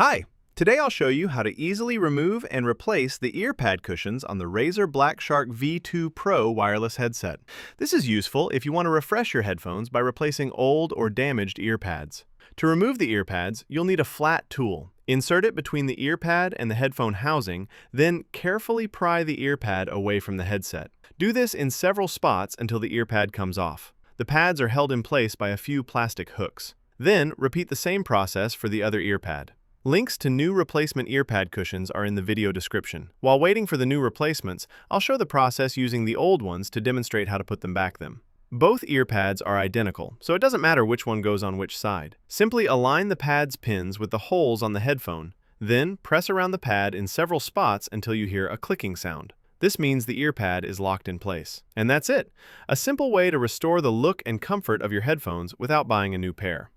Hi! Today I'll show you how to easily remove and replace the ear pad cushions on the Razer BlackShark V2 Pro wireless headset. This is useful if you want to refresh your headphones by replacing old or damaged ear pads. To remove the ear pads, you'll need a flat tool. Insert it between the ear pad and the headphone housing, then carefully pry the ear pad away from the headset. Do this in several spots until the ear pad comes off. The pads are held in place by a few plastic hooks. Then, repeat the same process for the other ear pad. Links to new replacement ear pad cushions are in the video description. While waiting for the new replacements, I'll show the process using the old ones to demonstrate how to put them back. Both ear pads are identical, so it doesn't matter which one goes on which side. Simply align the pad's pins with the holes on the headphone, then press around the pad in several spots until you hear a clicking sound. This means the ear pad is locked in place. And that's it! A simple way to restore the look and comfort of your headphones without buying a new pair.